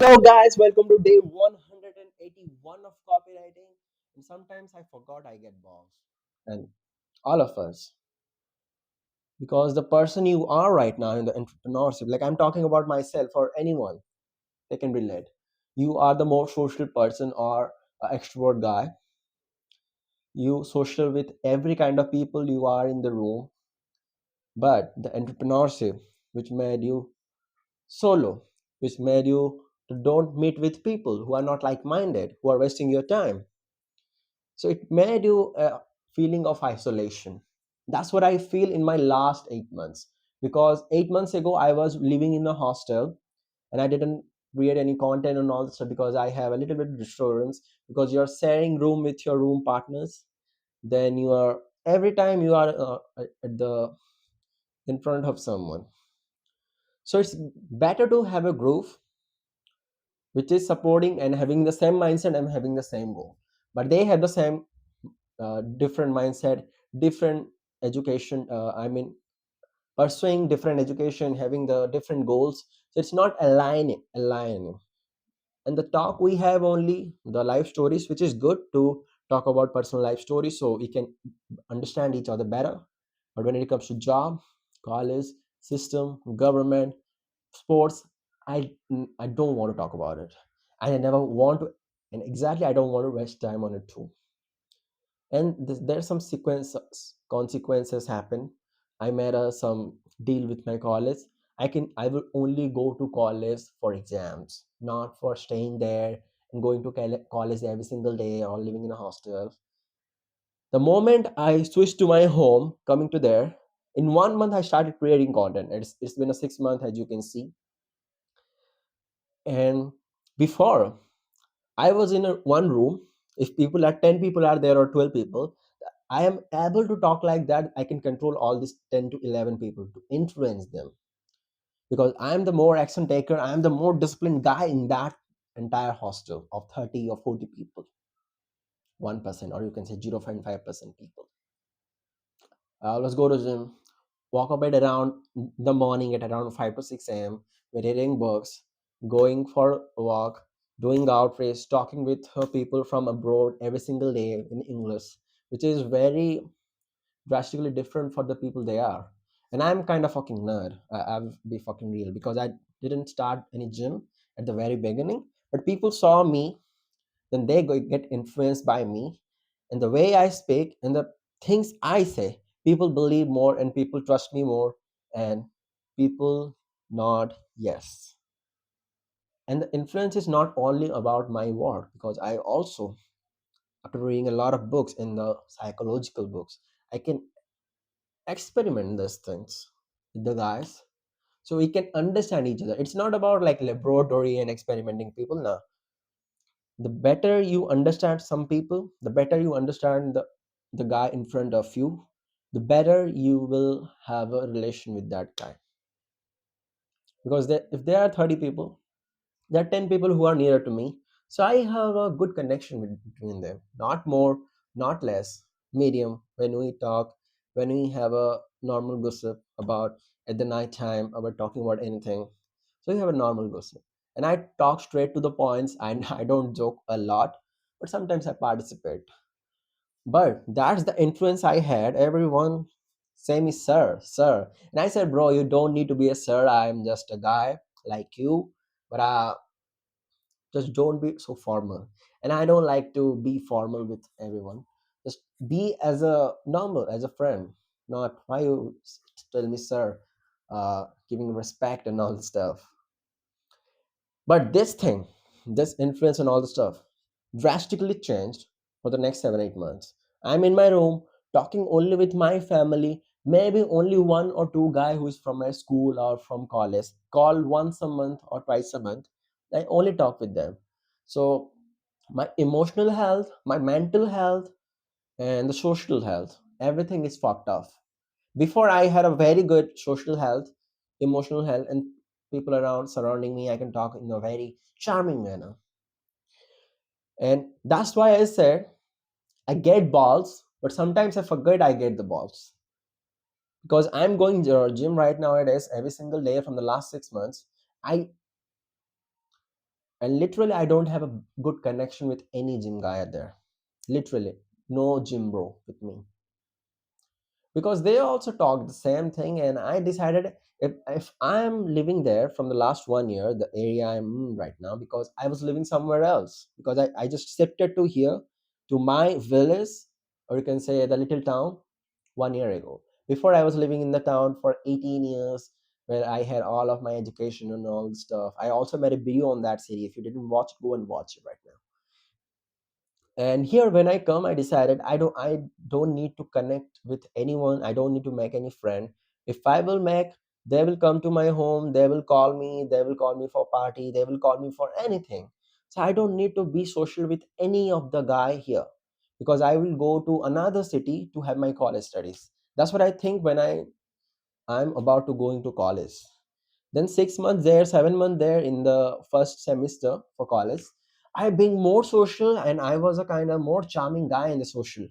Hello, guys, welcome to day 181 of copywriting. And sometimes I forgot I get balls. And all of us, because the person you are right now in the entrepreneurship, like I'm talking about myself or anyone, they can relate. You are the more social person or extrovert guy. You social with every kind of people you are in the room, but the entrepreneurship, which made you solo, which made you to don't meet with people who are not like-minded, who are wasting your time. So it made you a feeling of isolation. That's what I feel in my last 8 months. Because 8 months ago, I was living in a hostel and I didn't create any content and all that stuff because I have a little bit of disturbance. Because you're sharing room with your room partners, then you are every time you are at the in front of someone. So it's better to have a group which is supporting and having the same mindset and having the same goal. But they have the same different mindset, different education. I mean, pursuing different education, having the different goals. So it's not aligning. And the talk we have only the life stories, which is good to talk about personal life stories, so we can understand each other better. But when it comes to job, college, system, government, sports, I don't want to talk about it. I never want to, and exactly I don't want to waste time on it too. And there's some consequences happen. I made some deal with my college. I will only go to college for exams, not for staying there and going to college every single day or living in a hostel. The moment I switched to my home, coming to there, in 1 month I started creating content. It's been a 6 month, as you can see. And before, I was in one room. If people are 10 people are there or 12 people, I am able to talk like that. I can control all these 10 to 11 people to influence them because I am the more action taker. I am the more disciplined guy in that entire hostel of 30 or 40 people, 1%, or you can say 0.5% people. I always go to gym, walk up at around the morning at around 5 to 6 a.m. with reading books, going for a walk, doing outreach, talking with people from abroad every single day in English, which is very drastically different for the people they are. And I'm kind of fucking nerd. I'll be fucking real because I didn't start any gym at the very beginning, but people saw me, then they get influenced by me and the way I speak and the things I say. People believe more and people trust me more, and people nod yes. And the influence is not only about my work because I also, after reading a lot of books in the psychological books, I can experiment these things with the guys so we can understand each other. It's not about like laboratory and experimenting people now. The better you understand some people, the better you understand the guy in front of you, the better you will have a relation with that guy. Because if there are 30 people, there are 10 people who are nearer to me, so I have a good connection between them, not more, not less, medium. When we talk, when we have a normal gossip about at the night time about talking about anything, so we have a normal gossip, and I talk straight to the points and I don't joke a lot, but sometimes I participate. But that's the influence I had. Everyone say me sir, sir, and I said, bro, you don't need to be a sir. I'm just a guy like you, but just don't be so formal. And I don't like to be formal with everyone. Just be as a normal, as a friend. Not why you tell me sir, giving respect and all the stuff. But this thing, this influence and all the stuff drastically changed for the next 7 8 months. I'm in my room talking only with my family, maybe only one or two guy who is from my school or from college, call once a month or twice a month. I only talk with them. So my emotional health, my mental health, and the social health, everything is fucked off. Before I had a very good social health, emotional health, and people around surrounding me, I can talk in a very charming manner. And that's why I said I get balls, but sometimes I forget I get the balls. Because I'm going to gym right nowadays every single day from the last 6 months. I And literally, I don't have a good connection with any gym guy there. Literally, no gym bro with me, because they also talk the same thing. And I decided, if I'm living there from the last 1 year, the area I'm in right now, because I was living somewhere else, because I just shifted to here, to my village, or you can say the little town, 1 year ago. Before, I was living in the town for 18 years, where I had all of my education and all the stuff. I also made a video on that city. If you didn't watch, go and watch it right now. And here, when I come, I decided I don't need to connect with anyone. I don't need to make any friend. If I will make, they will come to my home, they will call me for party, they will call me for anything. So I don't need to be social with any of the guy here, because I will go to another city to have my college studies. That's what I think when I'm about to go into college. Then 6 months there, 7 months there in the first semester for college, I being more social, and I was a kind of more charming guy in the social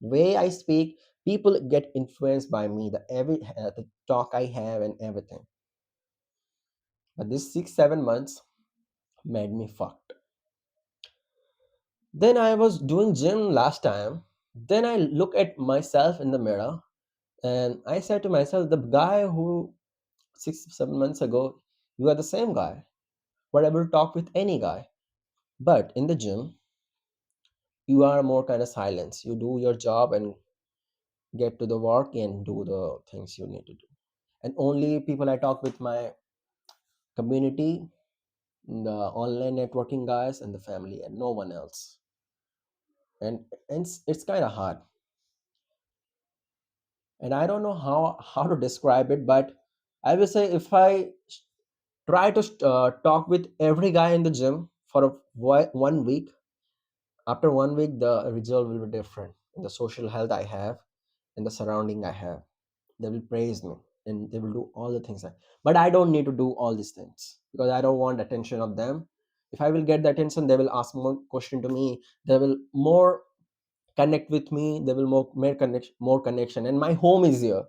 way I speak. People get influenced by me, the talk I have and everything. But this 6 7 months made me fucked. Then I was doing gym last time. Then I look at myself in the mirror, and I said to myself, the guy who 6 7 months ago, you are the same guy. Whatever, talk with any guy. But in the gym, you are more kind of silence. You do your job and get to the work and do the things you need to do. And only people I talk with, my community, the online networking guys, and the family, and no one else. And it's kind of hard. And I don't know how to describe it, but I will say, if I try to talk with every guy in the gym for 1 week, after 1 week, the result will be different in the social health I have, in the surrounding I have. They will praise me, and they will do all the things but I don't need to do all these things, because I don't want attention of them. If I will get the attention, they will ask more question to me, they will more connect with me, they will more connection, and my home is here.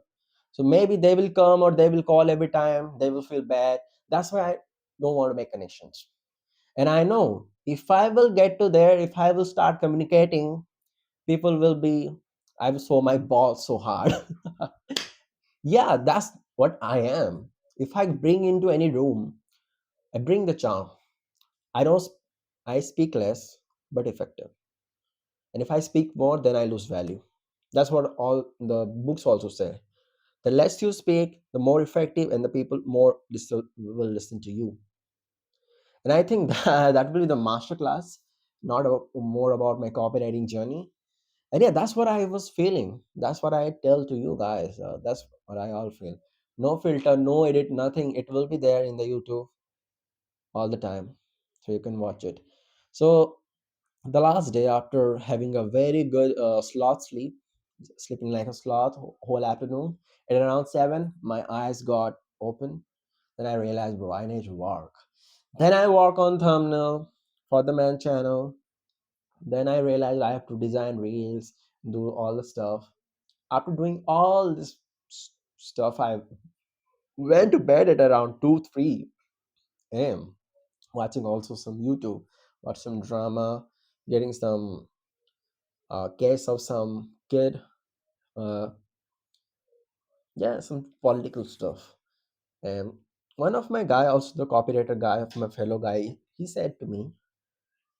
So maybe they will come, or they will call every time, they will feel bad. That's why I don't want to make connections. And I know, if I will get to there, if I will start communicating, people will be, I will show my balls so hard. Yeah, that's what I am. If I bring into any room, I bring the charm. I don't. I speak less, but effective. And if I speak more, then I lose value. That's what all the books also say. The less you speak, the more effective, and the people more will listen to you. And I think that will be the master class, not about, more about my copywriting journey. And yeah, that's what I was feeling. That's what I tell to you guys. That's what I all feel. No filter, no edit, nothing. It will be there in the YouTube all the time, so you can watch it. So the last day, after having a very good sloth sleep, sleeping like a sloth whole afternoon, at around 7, my eyes got open. Then I realized, bro, I need to work. Then I work on thumbnail for the main channel. Then I realized I have to design reels, do all the stuff. After doing all this stuff, I went to bed at around 2 3 a.m., watching also some YouTube, watch some drama, getting some case of some kid, uh, yeah, some political stuff. And one of my guy, also the copywriter guy of my fellow guy, he said to me,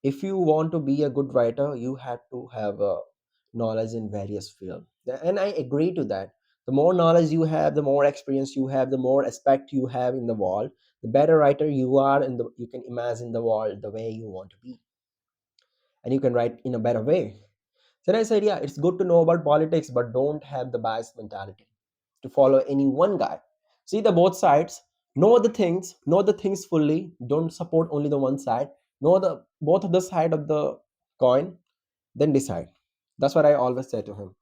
if you want to be a good writer, you have to have a knowledge in various fields. And I agree to that. The more knowledge you have, the more experience you have, the more aspect you have in the world, the better writer you are, and you can imagine the world the way you want to be, and you can write in a better way. Then I said, yeah, it's good to know about politics, but don't have the biased mentality to follow any one guy. See the both sides, know the things fully. Don't support only the one side. Know the both of the side of the coin, then decide. That's what I always say to him.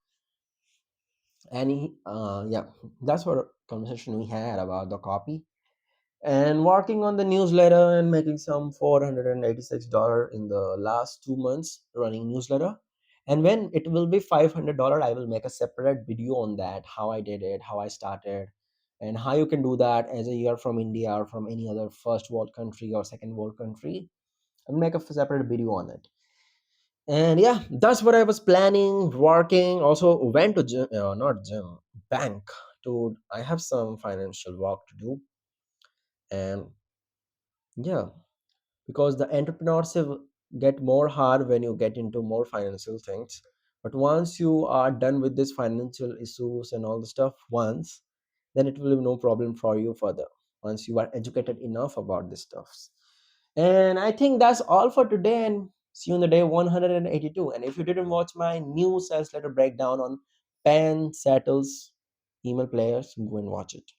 And yeah, that's what conversation we had about the copy and working on the newsletter and making some $486 in the last 2 months running newsletter. And when it will be $500, I will make a separate video on that, how I did it, how I started, and how you can do that as a you're from India or from any other first world country or second world country. I'll make a separate video on it. And yeah, that's what I was planning, working. Also went to gym, not gym, bank. To I have some financial work to do, and yeah, because the entrepreneurship get more hard when you get into more financial things. But once you are done with this financial issues and all the stuff once, then it will be no problem for you further once you are educated enough about this stuff. And I think that's all for today, and see you on the day 182. And if you didn't watch my new sales letter breakdown on pen settles email players, go and watch it.